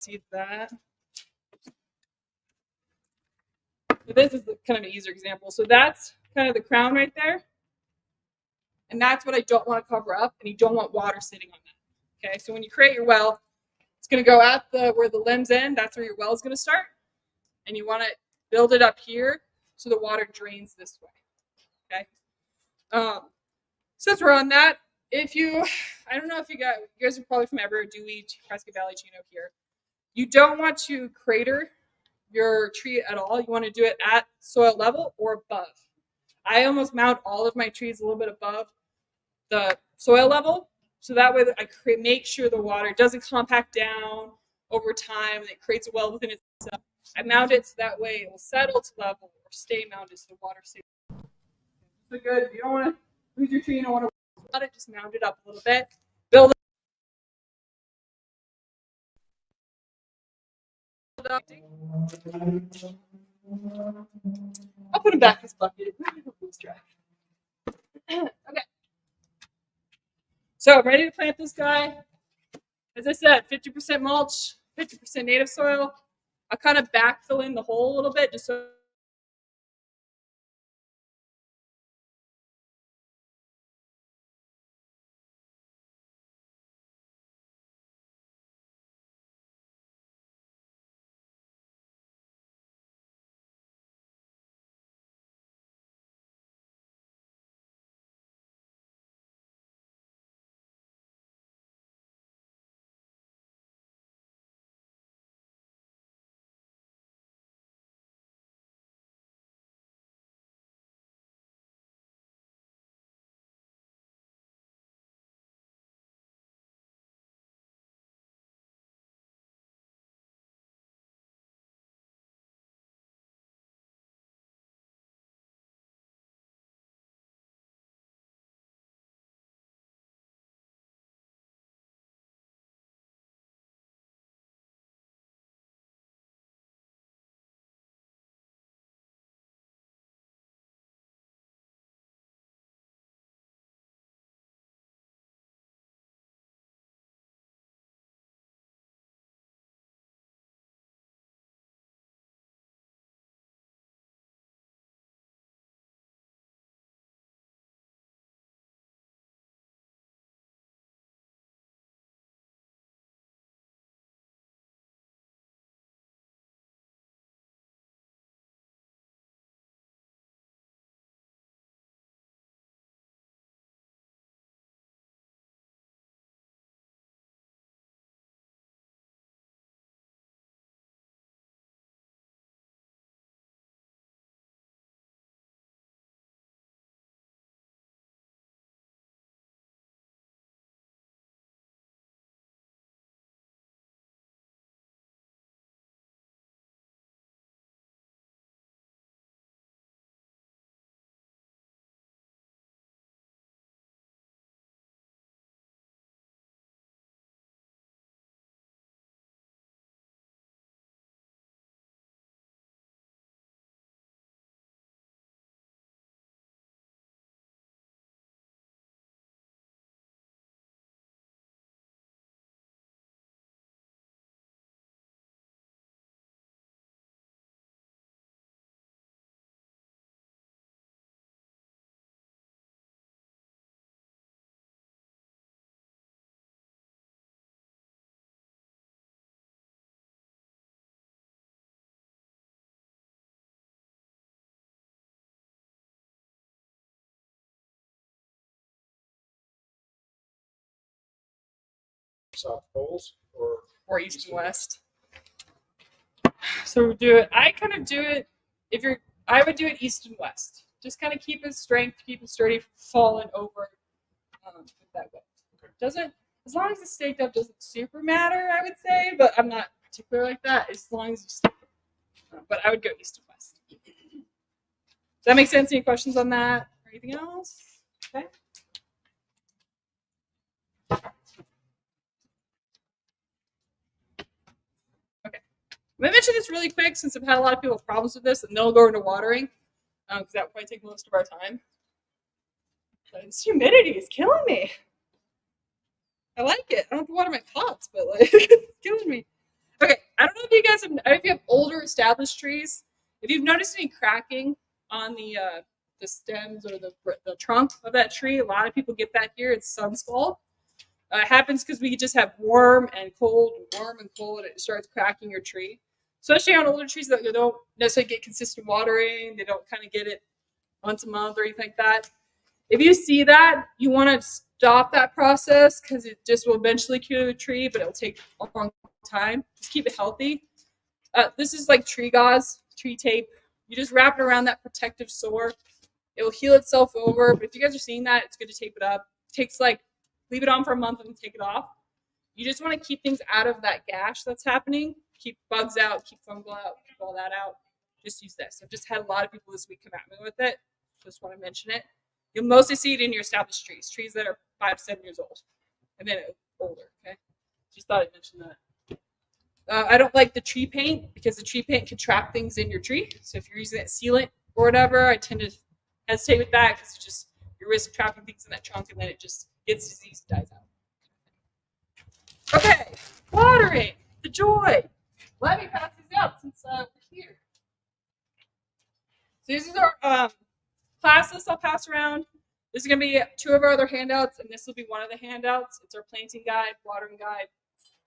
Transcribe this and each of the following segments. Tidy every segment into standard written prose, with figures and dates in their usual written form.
see that. So this is kind of an easier example. So that's kind of the crown right there. And that's what I don't want to cover up, and you don't want water sitting on that. Okay, so when you create your well, it's going to go at where the limbs end. That's where your well is going to start. And you want to build it up here so the water drains this way. Okay. Since we're on that, I don't know if you guys are probably from Everett, Dewey, Prescott Valley, Chino here. You don't want to crater your tree at all. You want to do it at soil level or above. I almost mount all of my trees a little bit above the soil level, so that way I make sure the water doesn't compact down over time and it creates a well within itself. I mount it so that way it will settle to level or stay mounted so the water stays. So good. You don't want to lose your tree. You don't want to let it. Just mount it up a little bit. Build it up. I'll put him back in his bucket. Okay. So I'm ready to plant this guy. As I said, 50% mulch, 50% native soil. I'll kind of backfill in the hole a little bit just so South poles or east and west. So do it. I kind of do it. I would do it east and west. Just kind of keep his strength, keep it sturdy, from falling over that way. Doesn't, as long as the staked up doesn't super matter, I would say. But I'm not particular like that. As long as you stake up. But I would go east and west. Does that make sense? Any questions on that or anything else? Okay. Okay. I'm gonna mention this really quick since I've had a lot of people with problems with this, and they'll go into watering because that would probably take most of our time. But this humidity is killing me. I like it. I don't have to water my pots, but like it's killing me. Okay, guys have, if you have older established trees, if you've noticed any cracking on the stems or the trunk of that tree, a lot of people get that here. It's sun's fault. It happens because we just have warm and cold, and it starts cracking your tree. Especially on older trees that you don't necessarily get consistent watering, they don't kind of get it once a month or anything like that. If you see that, you want to stop that process because it just will eventually cure the tree, but it'll take a long time. Just keep it healthy. This is like tree gauze, tree tape. You just wrap it around that protective sore. It will heal itself over. But if you guys are seeing that, it's good to tape it up. It takes leave it on for a month and then take it off. You just want to keep things out of that gash that's happening. Keep bugs out, keep fungal out, keep all that out. Just use this. I've just had a lot of people this week come at me with it. Just want to mention it. You'll mostly see it in your established trees that are 5 to 7 years old, and then older. Okay, just thought I'd mention that. I don't like the tree paint because the tree paint can trap things in your tree. So if you're using that sealant or whatever, I tend to hesitate with that because you risk trapping things in that trunk, and then it just gets diseased, dies out. Okay, watering, the joy. Let me pass these out since we're here. So these are our class list I'll pass around. This is going to be 2 of our other handouts, and this will be one of the handouts. It's our planting guide, watering guide,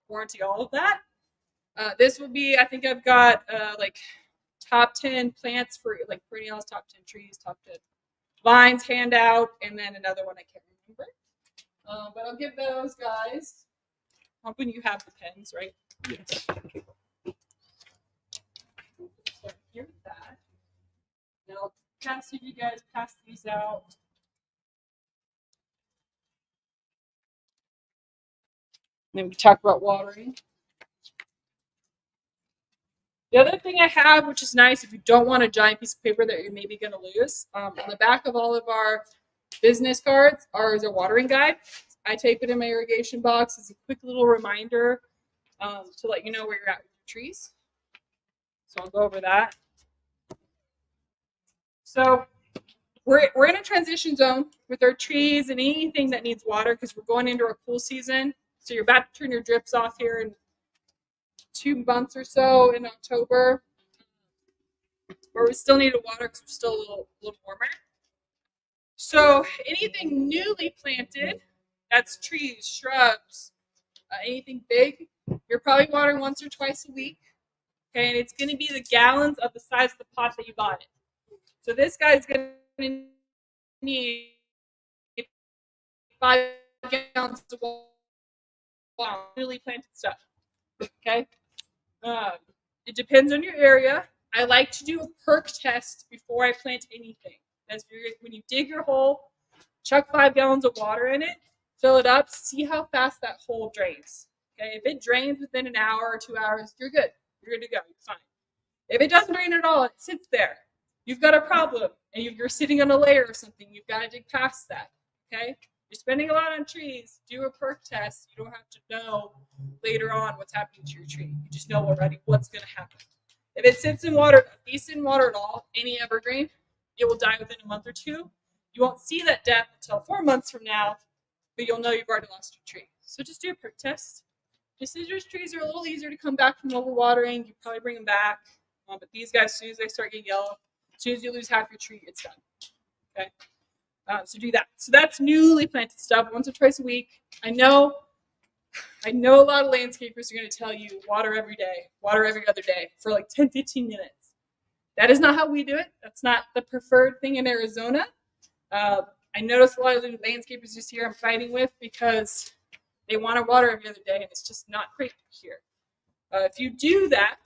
warranty, all of that. This will be, I think I've got top 10 plants for perennials, top 10 trees, top 10 vines handout, and then another one I can't remember. But I'll give those guys. Hoping you have the pens, right? Yes. So here with that. Now I'll pass you guys pass these out. And then we talk about watering. The other thing I have, which is nice if you don't want a giant piece of paper that you're maybe going to lose, on the back of all of our business cards is a watering guide. I tape it in my irrigation box as a quick little reminder to let you know where you're at with your trees. So I'll go over that. So we're in a transition zone with our trees and anything that needs water because we're going into our cool season. So you're about to turn your drips off here in 2 months or so in October. Where we still need to water because we're still a little warmer. So anything newly planted, that's trees, shrubs, anything big, you're probably watering once or twice a week. Okay, and it's going to be the gallons of the size of the pot that you bought it. So this guy's going to need 5 gallons of water, newly planted stuff. Okay, it depends on your area. I like to do a perk test before I plant anything. That's when you dig your hole, chuck 5 gallons of water in it, fill it up, see how fast that hole drains. Okay, if it drains within an hour or 2 hours, you're good. You're good to go. You're fine. If it doesn't drain at all, it sits there. You've got a problem, and you're sitting on a layer or something. You've got to dig past that. Okay, you're spending a lot on trees. Do a perk test. You don't have to know later on what's happening to your tree. You just know already what's going to happen. If it sits in water, decent water at all, any evergreen, it will die within a month or 2. You won't see that death until 4 months from now, but you'll know you've already lost your tree. So just do a perk test. Deciduous trees are a little easier to come back from overwatering. You probably bring them back. But these guys, as soon as they start getting yellow, as soon as you lose half your tree, it's done. Okay? So do that. So that's newly planted stuff once or twice a week. I know a lot of landscapers are going to tell you water every day, water every other day for 10, 15 minutes. That is not how we do it. That's not the preferred thing in Arizona. I notice a lot of the landscapers this year I'm fighting with because they want to water every other day, and it's just not great here. If you do that,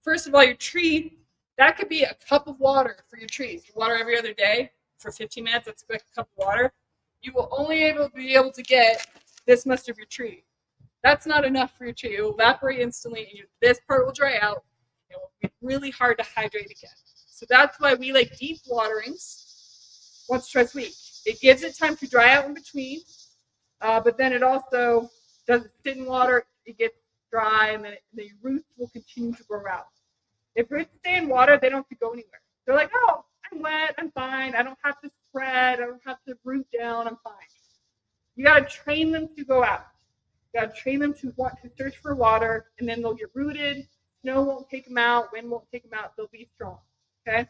first of all, your tree, that could be a cup of water for your trees. You water every other day for 15 minutes, that's like a cup of water. You will only be able to get this much of your tree. That's not enough for your tree. It will evaporate instantly, and this part will dry out. It will be really hard to hydrate again. So that's why we like deep waterings once or twice a week. It gives it time to dry out in between, but then it also doesn't sit in water. It gets dry, and then the roots will continue to grow out. If roots stay in water, they don't have to go anywhere. They're like, oh, I'm wet, I'm fine. I don't have to spread. I don't have to root down. I'm fine. You got to train them to go out. You got to train them to want to search for water, and then they'll get rooted, Snow won't take them out. Wind won't take them out. They'll be strong. Okay.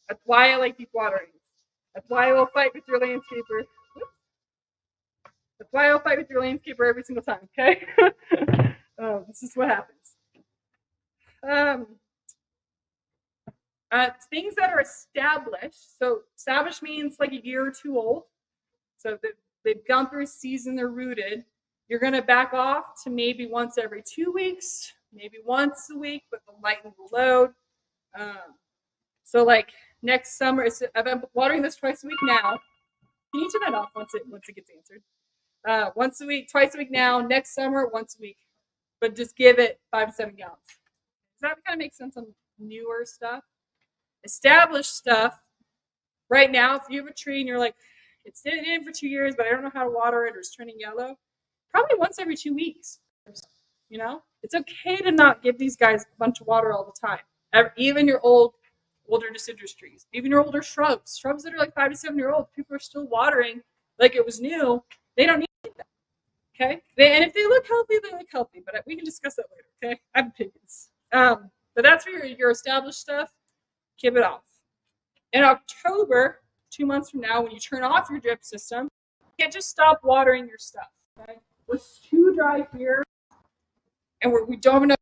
That's why I like deep watering. That's why I will fight with your landscaper. That's why I'll fight with your landscaper every single time. Okay. This is what happens. Things that are established. So established means like a year or two old. So they've gone through a season, they're rooted. You're going to back off to maybe once every 2 weeks, maybe once a week, but lighten the load. So like next summer, I've been watering this twice a week now. Can you turn that off once it gets answered? Once a week, twice a week now. Next summer, once a week, but just give it 5 to 7 gallons. Does that kind of make sense on newer stuff? Established stuff. Right now, if you have a tree and you're like, it's been in for 2 years, but I don't know how to water it or it's turning yellow, probably once every 2 weeks. You know, it's okay to not give these guys a bunch of water all the time. Even your older deciduous trees, even your older shrubs that are like 5 to 7 year old, people are still watering like it was new. They don't need that. Okay. And if they look healthy, they look healthy, but we can discuss that later. Okay. I have opinions. But that's for your established stuff. Keep it off. In October, 2 months from now, when you turn off your drip system, you can't just stop watering your stuff. Okay? We're too dry here, and we don't have enough.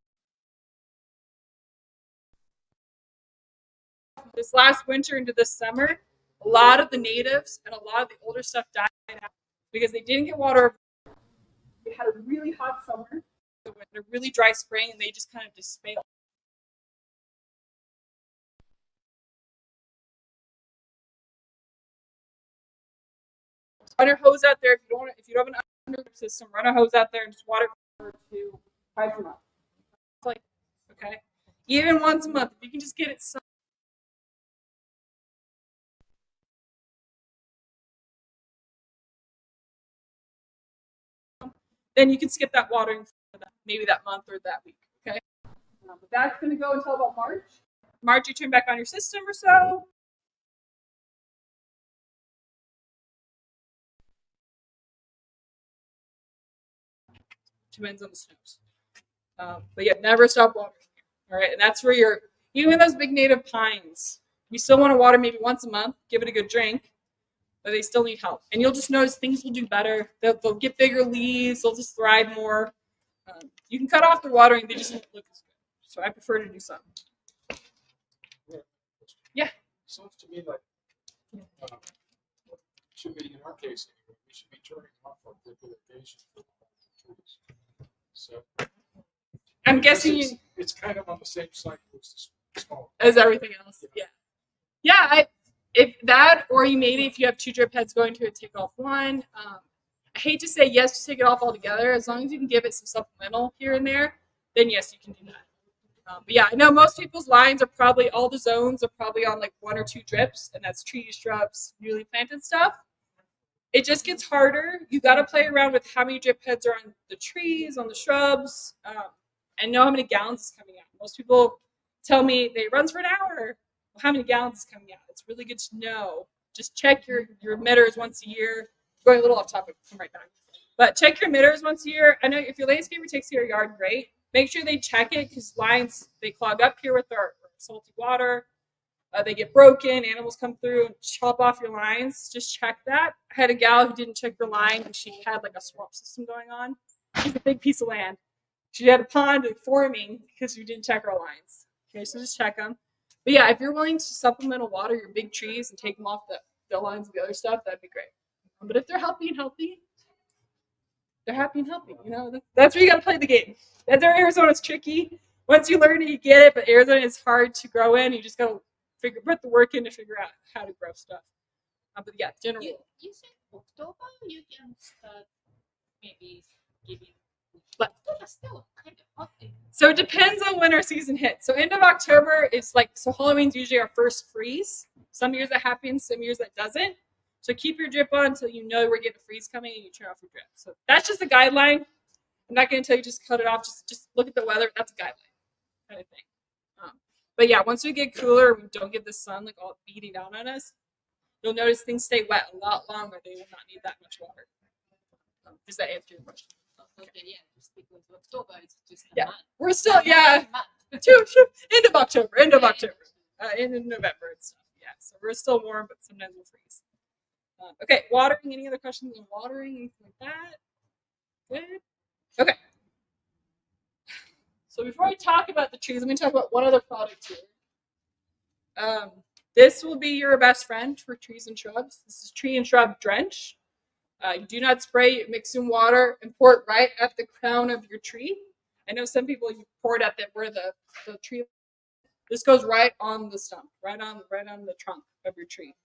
This last winter into this summer, a lot of the natives and a lot of the older stuff died out because they didn't get water. They had a really hot summer, a really dry spring, and they just kind of failed. Run a hose out there if you don't have an under system. Run a hose out there and just water for 2 twice a month. It's like, okay, even once a month. If you can just get it. Then you can skip that watering for maybe that month or that week. Okay, but that's going to go until about March. March, you turn back on your system or so. Depends on the snows. But yeah, never stop watering. All right, and that's for even those big native pines. You still want to water maybe once a month. Give it a good drink, but they still need help. And you'll just notice things will do better. They'll get bigger leaves. They'll just thrive more. You can cut off the watering. They just won't look as good. So I prefer to do something. Yeah. Sounds to me like should be in our case anyway. We should be turning off our drip irrigation for trees. So I'm guessing it's kind of on the same cycle as everything else. Yeah. Yeah. If that, or if you have 2 drip heads going to it, take off one. I hate to say yes to take it off altogether. As long as you can give it some supplemental here and there, then yes, you can do that. But yeah, I know most people's lines are probably, all the zones are probably on like 1 or 2 drips, and that's trees, shrubs, newly planted stuff. It just gets harder. You got to play around with how many drip heads are on the trees, on the shrubs, and know how many gallons is coming out. Most people tell me they runs for an hour. Well, how many gallons is coming out? It's really good to know. Just check your emitters once a year. Going a little off topic, come right back. But check your emitters once a year. I know if your landscaper takes to your yard, great. Make sure they check it because lines, they clog up here with our salty water. They get broken. Animals come through and chop off your lines. Just check that. I had a gal who didn't check her line and she had like a swamp system going on. She's a big piece of land. She had a pond forming because we didn't check our lines. Okay, so just check them. But yeah, if you're willing to supplemental water your big trees and take them off the lines of the other stuff, that'd be great. But if they're healthy, they're happy and healthy. You know, that's where you got to play the game. That's where Arizona's tricky. Once you learn it, you get it. But Arizona is hard to grow in. You just got to put the work in to figure out how to grow stuff. But yeah, generally. You said October. You can start maybe giving. But still kind of hot. So it depends on when our season hits. So end of October is Halloween's usually our first freeze. Some years that happens, some years that doesn't. So keep your drip on until you know we're getting a freeze coming and you turn off your drip. So that's just a guideline. I'm not going to tell you just cut it off. Just look at the weather. That's a guideline kind of thing. But yeah, once we get cooler, we don't get the sun like all beating down on us. You'll notice things stay wet a lot longer. They will not need that much water. Does that answer your question? Okay, yeah, just because October is just a Yeah. month. We're still, yeah, Month. end of October, end of Yeah, October, end of November and stuff. Yeah, so we're still warm, but sometimes we'll freeze. Okay, watering. Any other questions on watering? Anything like that? Good. Okay. So before I talk about the trees, let me talk about one other product here. This will be your best friend for trees and shrubs. This is Tree and Shrub Drench. You do not spray it, mix in water, and pour it right at the crown of your tree. I know some people you pour it at where the tree. This goes right on the stump, right on the trunk of your tree.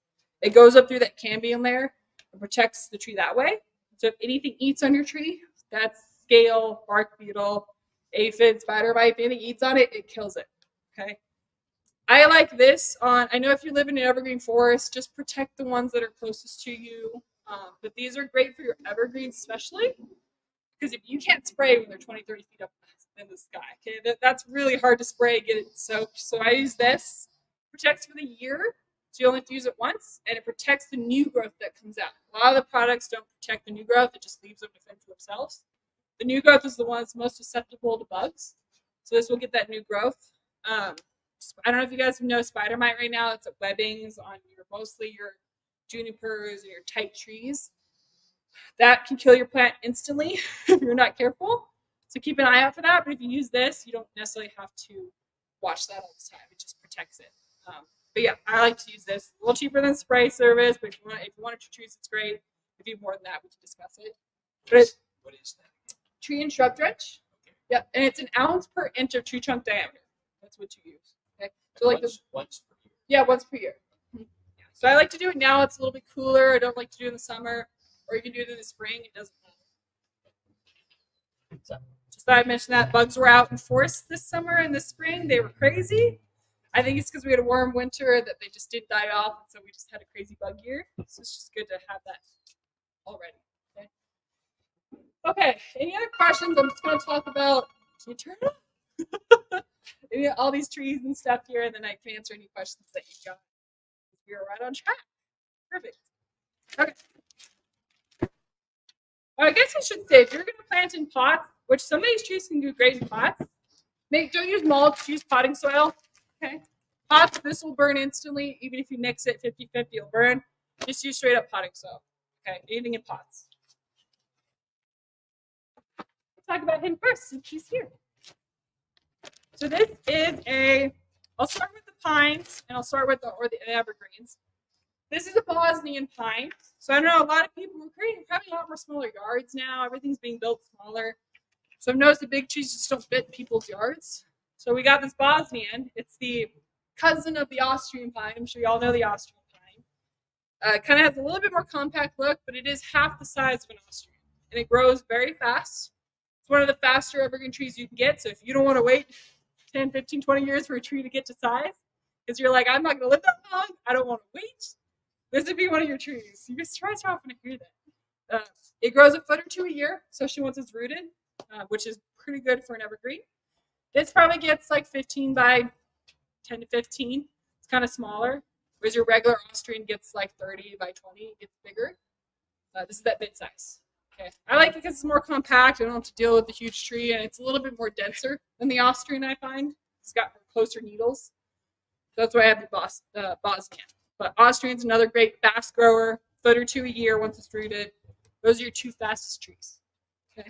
It goes up through that cambium layer and protects the tree that way. So if anything eats on your tree, that's scale, bark beetle, aphid, spider mite, if anything eats on it, it kills it. Okay. I like this on, I know if you live in an evergreen forest, just protect the ones that are closest to you. But these are great for your evergreens, especially because if you can't spray when they're 20, 30 feet up in the sky, okay, that's really hard to spray, get it soaked. So I use this, protects for the year. So you only have to use it once, and it protects the new growth that comes out. A lot of the products don't protect the new growth, it just leaves them to fend for themselves. The new growth is the one that's most susceptible to bugs. So this will get that new growth. I don't know if you guys know spider mite right now. It's at webbings on mostly your junipers and your tight trees. That can kill your plant instantly if you're not careful. So keep an eye out for that. But if you use this, you don't necessarily have to watch that all the time. It just protects it. But yeah, I like to use this. A little cheaper than spray service, but if you want to choose, it's great. If you have more than that, we can discuss it. But What is that? Tree and Shrub Drench. Yep, and it's an ounce per inch of tree trunk diameter. That's what you use. Okay, so like once per year. Yeah, once per year. So I like to do it now. It's a little bit cooler. I don't like to do it in the summer, or you can do it in the spring. It doesn't matter. So just thought I'd mention that bugs were out in force this summer and this spring. They were crazy. I think it's because we had a warm winter that they just didn't die off, so we just had a crazy bug year. So it's just good to have that already. Okay. Okay. Any other questions? I'm just going to talk about. Can you turn it off? All these trees and stuff here, and then I can answer any questions that you got. We are right on track. Perfect. Okay. I guess I should say, if you're going to plant in pots, which some of these trees can do great in pots, don't use mulch, use potting soil. Okay. Pots, this will burn instantly. Even if you mix it 50-50, it'll burn. Just use straight up potting soil. Okay. Anything in pots. Let's talk about him first since he's here. So this is I'll start with the pines and I'll start with the evergreens. This is a Bosnian pine. So I know a lot of people are creating probably a lot more smaller yards now. Everything's being built smaller. So I've noticed the big trees just don't fit people's yards. So we got this Bosnian. It's the cousin of the Austrian pine. I'm sure you all know the Austrian pine. It kind of has a little bit more compact look, but it is half the size of an Austrian. And it grows very fast. It's one of the faster evergreen trees you can get. So if you don't want to wait 10, 15, 20 years for a tree to get to size, because you're like, I'm not going to live that long. I don't want to wait. This would be one of your trees. You just try so often to hear that. It grows a foot or two a year, especially once it's rooted, which is pretty good for an evergreen. This probably gets like 15 by 10 to 15. It's kind of smaller, whereas your regular Austrian gets like 30 by 20. It gets bigger. This is that mid size. Okay. I like it because it's more compact. I don't have to deal with the huge tree, and it's a little bit more denser than the Austrian, I find. It's got closer needles. So that's why I have the Bosnian. But Austrian's another great fast grower, foot or two a year once it's rooted. Those are your two fastest trees. Okay.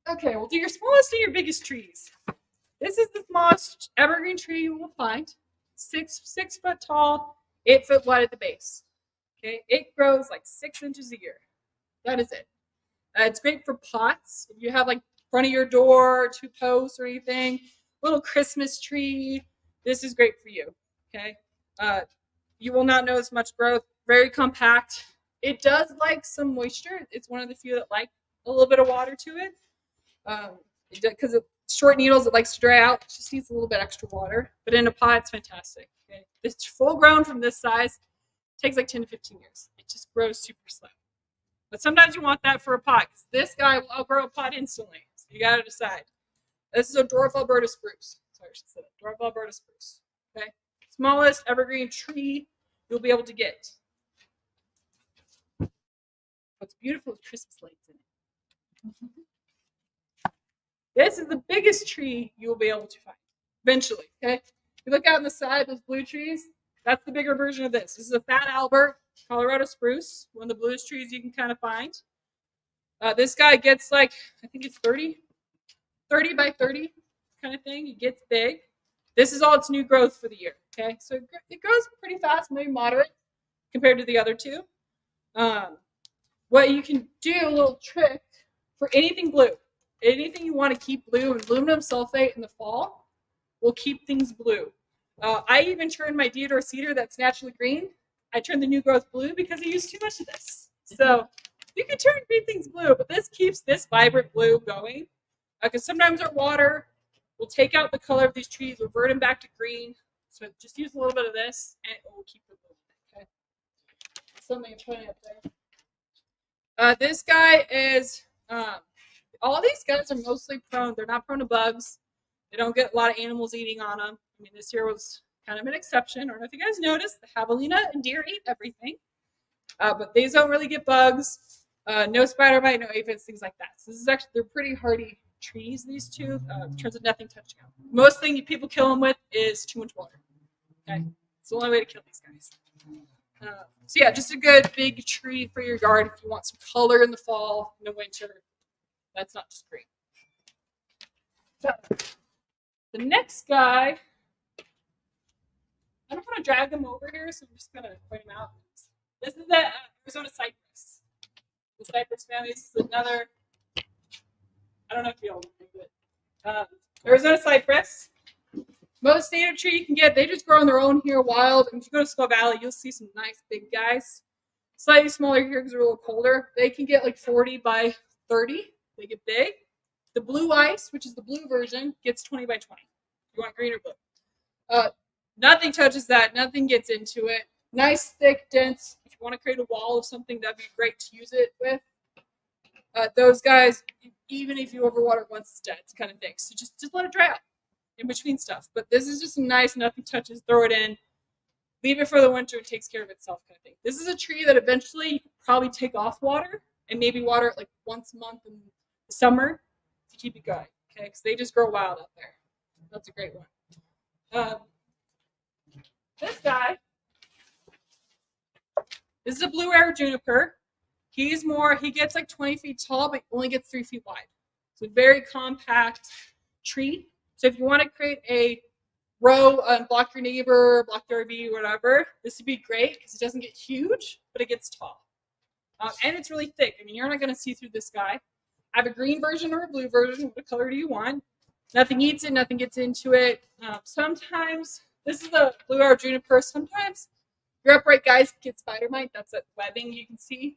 Okay, we'll do your smallest and your biggest trees. This is the smallest evergreen tree you will find. 6 foot tall, 8 foot wide at the base. Okay, it grows like 6 inches a year. That is it. It's great for pots. If you have like front of your door, 2 posts or anything, little Christmas tree, this is great for you. Okay. You will not notice much growth. Very compact. It does like some moisture. It's one of the few that like a little bit of water to it. Because it's short needles, it likes to dry out. It just needs a little bit extra water. But in a pot, it's fantastic. Okay. It's full grown from this size. It takes like 10 to 15 years. It just grows super slow. But sometimes you want that for a pot, because this guy will outgrow a pot instantly. So you got to decide. This is a dwarf Alberta spruce. Sorry, I should say that. Dwarf Alberta spruce. Okay, smallest evergreen tree you'll be able to get. What's beautiful is Christmas lights in it. This is the biggest tree you will be able to find eventually. Okay, you look out on the side, those blue trees. That's the bigger version of this. This is a fat Albert Colorado spruce, one of the bluest trees you can kind of find. This guy gets like, I think it's 30 by 30 kind of thing. It gets big. This is all its new growth for the year. Okay, so it grows pretty fast, maybe moderate compared to the other two. What you can do, a little trick for anything blue, anything you want to keep blue, and aluminum sulfate in the fall will keep things blue. I even turned my deodar cedar that's naturally green. I turned the new growth blue because I used too much of this. So you can turn green things blue, but this keeps this vibrant blue going. Because sometimes our water will take out the color of these trees, revert them back to green. So just use a little bit of this, and it will keep the blue. Okay. Something I'm putting up there. This guy is. All these guys are mostly prone. They're not prone to bugs. They don't get a lot of animals eating on them. I mean, this year was kind of an exception. I don't know if you guys noticed. The javelina and deer ate everything. But these don't really get bugs. No spider mite, no aphids, things like that. So this is actually, they're pretty hardy trees, these two. In terms of nothing touching them. Most thing people kill them with is too much water. Okay? It's the only way to kill these guys. So yeah, just a good big tree for your garden if you want some color in the fall, in the winter. That's not just green. So the next guy, I don't want to drag them over here, so I'm just going to point him out. This is the Arizona cypress. The cypress family. This is another, I don't know if you all know it. Arizona cypress. Most native tree you can get, they just grow on their own here wild. And if you go to Skull Valley, you'll see some nice big guys. Slightly smaller here because they're a little colder. They can get like 40 by 30. They get big. The blue ice, which is the blue version, gets 20 by 20. You want green or blue? Nothing touches that. Nothing gets into it. Nice, thick, dense. If you want to create a wall of something, that'd be great to use it with. Those guys, even if you overwater once, it's dead. It's kind of thick. So just let it dry out in between stuff. But this is just nice. Nothing touches. Throw it in. Leave it for the winter. It takes care of itself kind of thing. This is a tree that eventually you could probably take off water and maybe water it like once a month in the summer to keep it going. Okay, because they just grow wild out there. That's a great one. This guy, this is a blue air juniper. He gets like 20 feet tall, but only gets 3 feet wide. So very compact tree. So if you want to create a row and block your neighbor, block your RV, whatever, this would be great because it doesn't get huge, but it gets tall. And it's really thick. I mean, you're not going to see through this guy. I have a green version or a blue version. What color do you want? Nothing eats it. Nothing gets into it. Sometimes, this is a blue air juniper. Sometimes your upright guys get spider mite. That's that webbing you can see.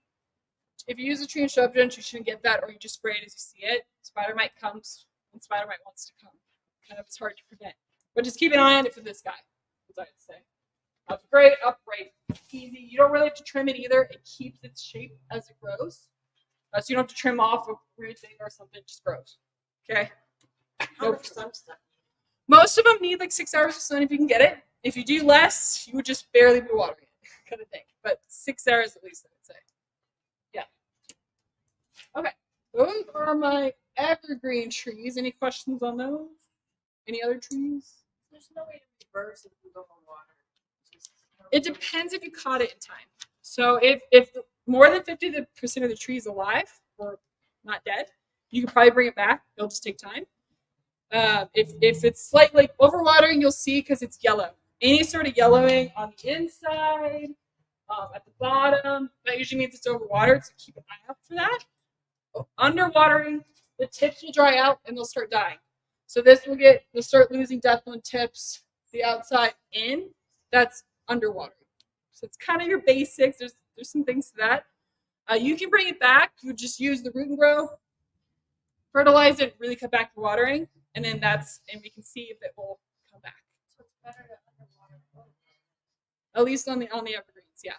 If you use a tree and shrub drench, you shouldn't get that, or you just spray it as you see it. Spider mite comes when spider mite wants to come. Kind of, it's hard to prevent. But just keep an eye on it for this guy, as I would say. That's great, upright, easy. You don't really have to trim it either. It keeps its shape as it grows. So you don't have to trim off a weird thing or something. It just grows. Okay? How much sun does that need? Most of them need like 6 hours of sun if you can get it. If you do less, you would just barely be watering it, kind of thing. But 6 hours at least, I would say. Yeah. Okay. Those are my evergreen trees. Any questions on those? Any other trees? There's no way to reverse if you go on water. It depends if you caught it in time. So if more than 50% of the tree is alive or not dead, you can probably bring it back. It'll just take time. If it's slightly overwatering, you'll see because it's yellow. Any sort of yellowing on the inside, at the bottom, that usually means it's overwatered, so keep an eye out for that. Underwatering, the tips will dry out and they'll start dying. So they'll start losing depth on tips, the outside in, that's underwatering. So it's kind of your basics. There's some things to that. You can bring it back. You just use the root and grow, fertilize it, really cut back the watering, and then and we can see if it will come back. So it's better to underwater. At least on the evergreens, yeah.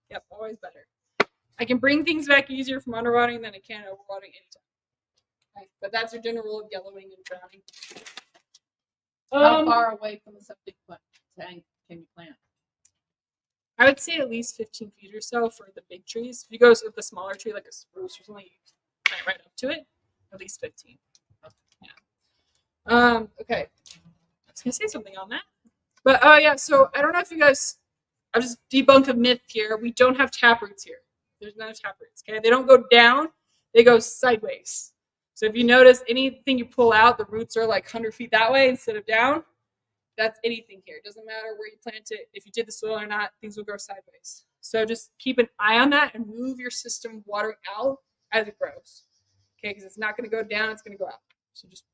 Yep, always better. I can bring things back easier from underwatering than I can overwatering anytime. Okay, but that's your general rule of yellowing and drowning. How far away from the septic plant? tank can you plant? I would say at least 15 feet or so for the big trees. If you go with the smaller tree, like a spruce or something, you plant right up to it. At least 15. Yeah. Okay. I was gonna say something on that, but oh yeah. So I don't know if you guys. I'll just debunk a myth here. We don't have tap roots here. There's no tap roots. Okay, they don't go down. They go sideways. So if you notice anything you pull out, the roots are like 100 feet that way instead of down. That's anything here. It doesn't matter where you plant it. If you did the soil or not, things will grow sideways. So just keep an eye on that and move your system watering out as it grows. Okay, because it's not going to go down, it's going to go out. So just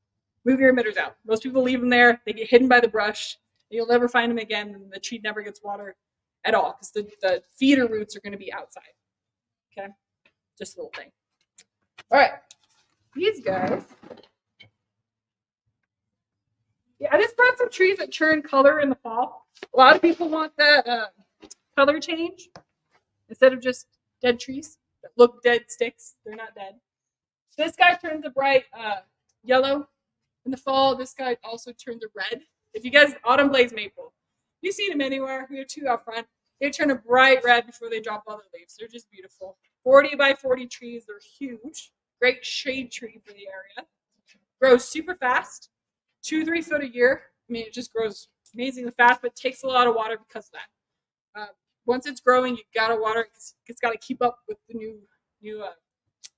move your emitters out. Most people leave them there. They get hidden by the brush. You'll never find them again, and the tree never gets water at all because the feeder roots are going to be outside. Okay, just a little thing. All right, these guys. Yeah, I just brought some trees that turn color in the fall. A lot of people want that color change instead of just dead trees that look dead sticks. They're not dead. This guy turns a bright yellow in the fall. This guy also turns a red. If you guys, autumn blaze maple, you see them anywhere. We have two out front. They turn a bright red before they drop all their leaves. They're just beautiful. 40 by 40 trees. They're huge. Great shade tree for the area. Grows super fast. 2-3 foot a year. I mean, it just grows amazingly fast, but takes a lot of water because of that. Once it's growing, you gotta water it because it's got to keep up with the new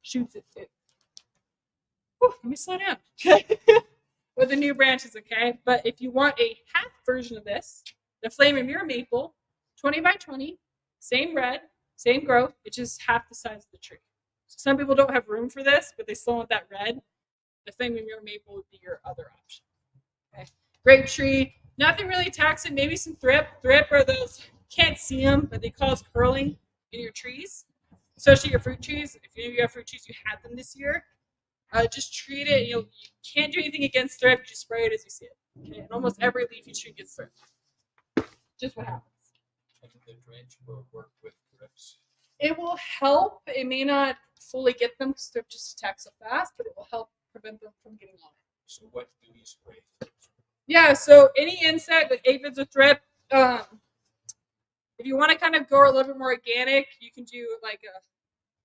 shoots. Let me slow down. With the new branches, okay? But if you want a half version of this, the Flame and Mirror Maple, 20 by 20, same red, same growth, it's just half the size of the tree. So some people don't have room for this, but they still want that red. The Flame and Mirror Maple would be your other option. Okay. Grape tree, nothing really attacks it. Maybe some thrip. Thrip are those, can't see them, but they cause curling in your trees, especially your fruit trees. If any of you have fruit trees, you had them this year. Just treat it. You can't do anything against thrip. Just spray it as you see it. Okay? And almost every leafy tree gets thrip. Just what happens. And the drench will work with drips. It will help. It may not fully get them because thrip just attacks so fast, but it will help prevent them from getting on it. So what do you spray? Yeah, so any insect, like aphids or thrip, if you want to kind of go a little bit more organic, you can do like a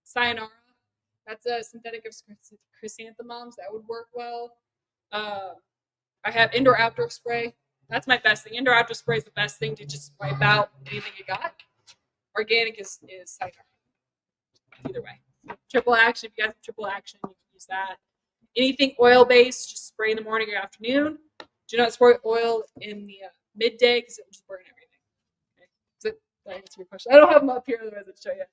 sayonara. That's a synthetic of chrysanthemums. That would work well. I have indoor-outdoor spray. That's my best thing. Indoor-outdoor spray is the best thing to just wipe out anything you got. Organic is sayonara. Either way. Triple action, if you guys have triple action, you can use that. Anything oil-based, just spray in the morning or afternoon. Do not spray oil in the midday because it will just burn everything. Okay? Does that answer your question? I don't have them up here, otherwise I'd show you.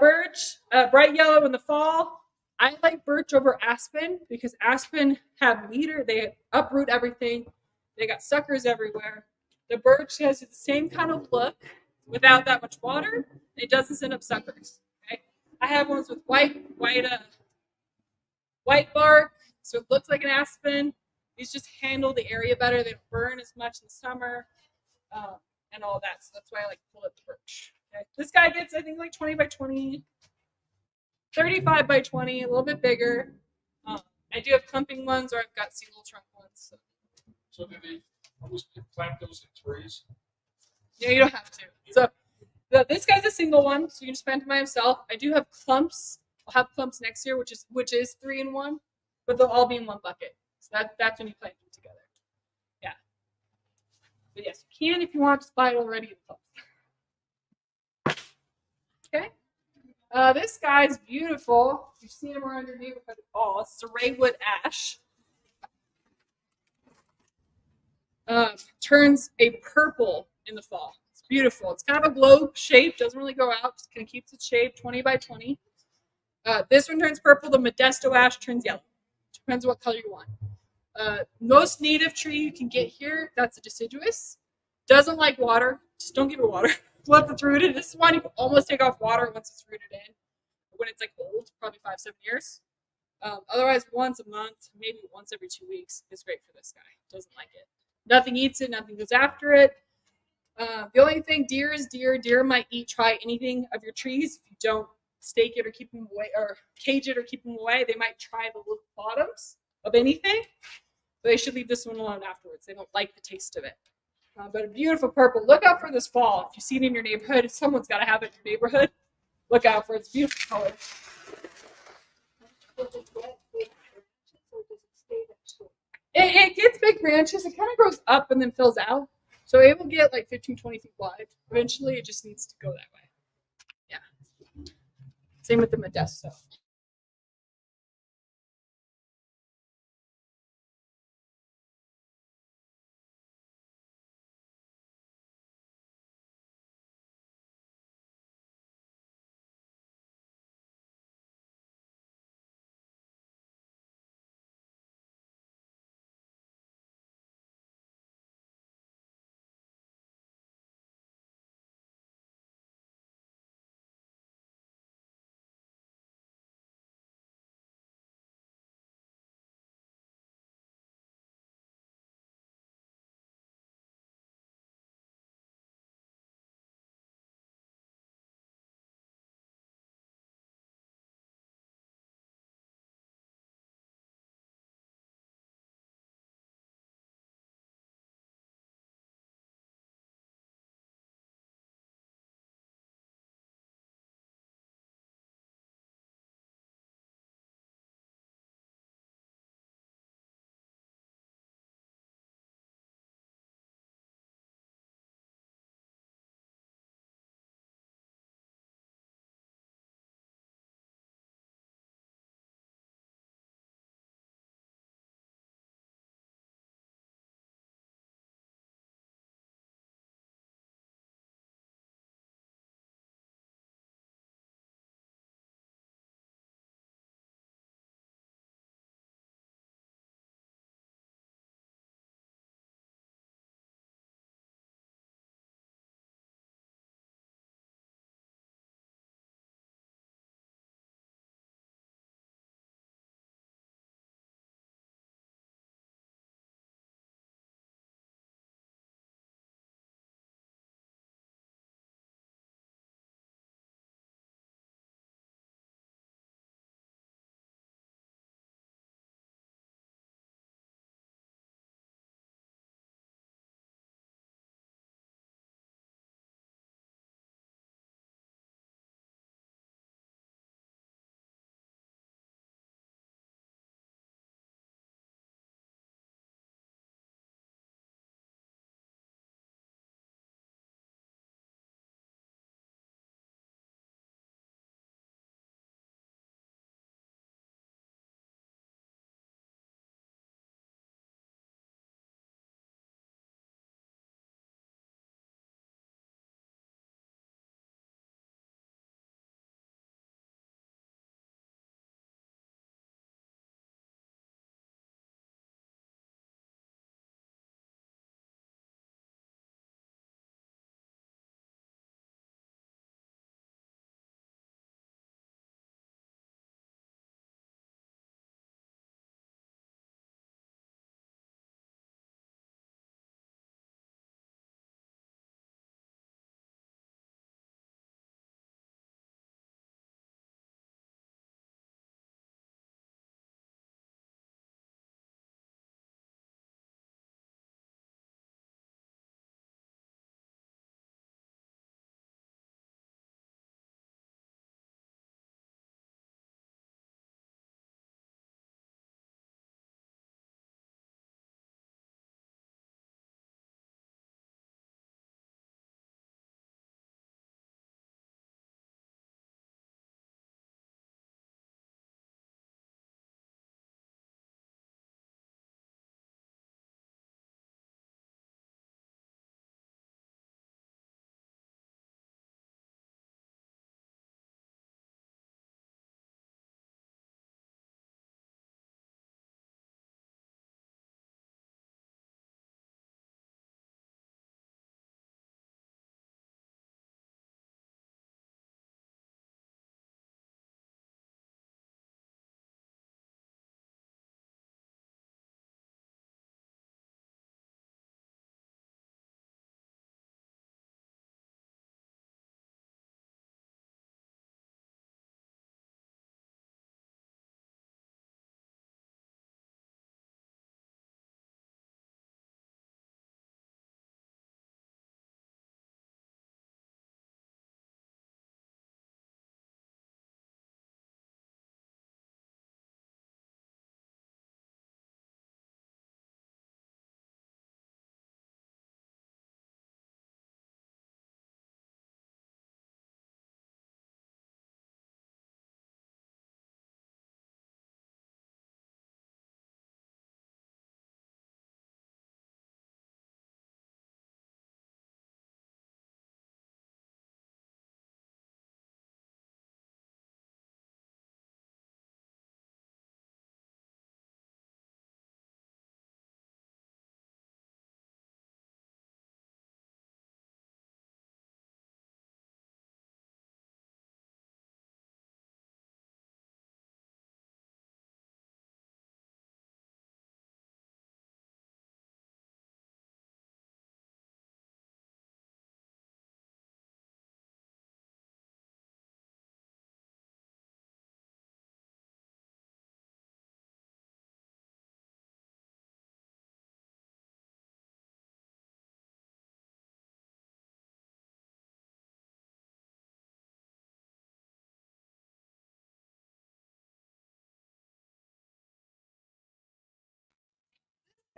Birch, bright yellow in the fall. I like birch over aspen because aspen have leader. They uproot everything. They got suckers everywhere. The birch has the same kind of look without that much water. It doesn't send up suckers. Okay? I have ones with white bark, so it looks like an aspen. These just handle the area better. They don't burn as much in the summer, and all that. So that's why I like to pull up the birch. Okay. This guy gets, I think, like 20 by 20, 35 by 20, a little bit bigger. I do have clumping ones, or I've got single trunk ones. So do they always plant those in threes? Yeah, you don't have to. So this guy's a single one, so you can just plant him by himself. I do have clumps. I'll have clumps next year, which is 3 in 1, but they'll all be in one bucket. So that's when you plant them together. Yeah. But yes, you can if you want. Just buy it already in clumps. Okay. This guy's beautiful. You've seen him around your neighborhood all. It's a raywood ash. Turns a purple in the fall. It's beautiful. It's kind of a globe shape. Doesn't really go out. Just kind of keeps its shape. 20 by 20. This one turns purple. The Modesto ash turns yellow. Depends what color you want. Most native tree you can get here, that's a deciduous. Doesn't like water. Just don't give it water. Once it's rooted, this is one you can almost take off water once it's rooted in. When it's like old, probably 5-7 years. Otherwise, once a month, maybe once every 2 weeks is great for this guy. Doesn't like it. Nothing eats it. Nothing goes after it. The only thing, deer is deer. Deer might try anything of your trees if you don't stake it or keep them away, or cage it or keep them away. They might try the little bottoms of anything, but they should leave this one alone afterwards. They don't like the taste of it. But a beautiful purple. Look out for this fall. If you see it in your neighborhood, someone's got to have it in your neighborhood. Look out for it. It's a beautiful color. Does it get big branches or does it stay that short? It gets big branches. It kind of grows up and then fills out. So it will get like 15, 20 feet wide. Eventually, it just needs to go that way. Yeah. Same with the Modesto.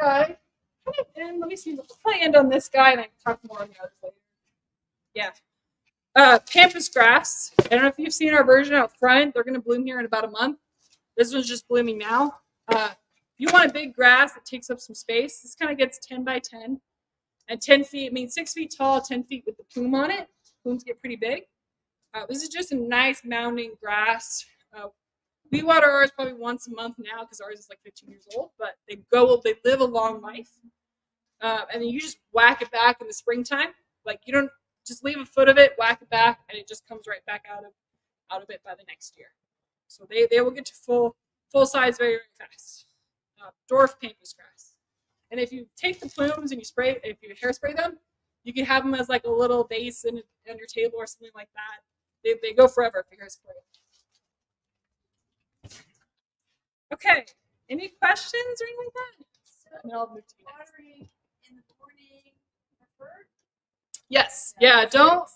guy. And let me see. We'll probably end on this guy, and I can talk more on the others later. Yeah. Pampas grass. I don't know if you've seen our version out front. They're going to bloom here in about a month. This one's just blooming now. You want a big grass that takes up some space. This kind of gets 10 by 10. And 10 feet, I mean 6 feet tall, 10 feet with the plume on it. Plumes get pretty big. This is just a nice mounding grass. We water ours probably once a month now because ours is like 15 years old, but they live a long life. And then you just whack it back in the springtime. Like you don't just leave a foot of it, whack it back, and it just comes right back out of it by the next year. So they will get to full size very, very fast. Dwarf pampas grass. And if you take the plumes and if you hairspray them, you can have them as like a little vase on your table or something like that. They go forever if you hairspray them. Okay. Any questions or anything like that? And then I'll move to you next. Watering in the morning preferred? Yes. Yeah. Don't.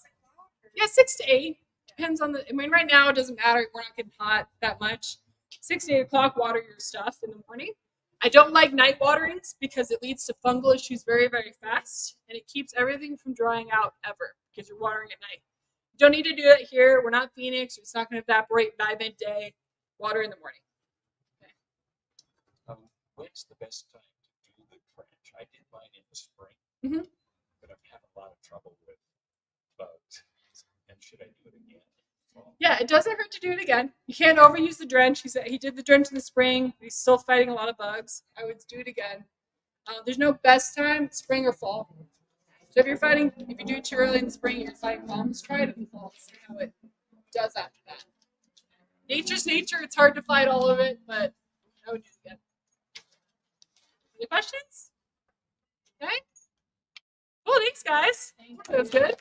Yeah, 6 to 8 depends on I mean, right now it doesn't matter. We're not getting hot that much. 6 to 8 o'clock, water your stuff in the morning. I don't like night waterings because it leads to fungal issues very, very fast, and it keeps everything from drying out ever because you're watering at night. You don't need to do that here. We're not Phoenix. It's not going to evaporate by midday. Water in the morning. Okay. When's the best time to do the trench? I did mine in the spring, but I'm having a lot of trouble with bugs. And should I do it again? Yeah, it doesn't hurt to do it again. You can't overuse the drench. He did the drench in the spring. He's still fighting a lot of bugs. I would do it again. There's no best time, spring or fall. So if you do it too early in the spring, you're fighting bombs, try it in the fall. See how it does after that. Nature's nature. It's hard to fight all of it, but I would do it again. Any questions? Okay. Cool, thanks, guys. That was good.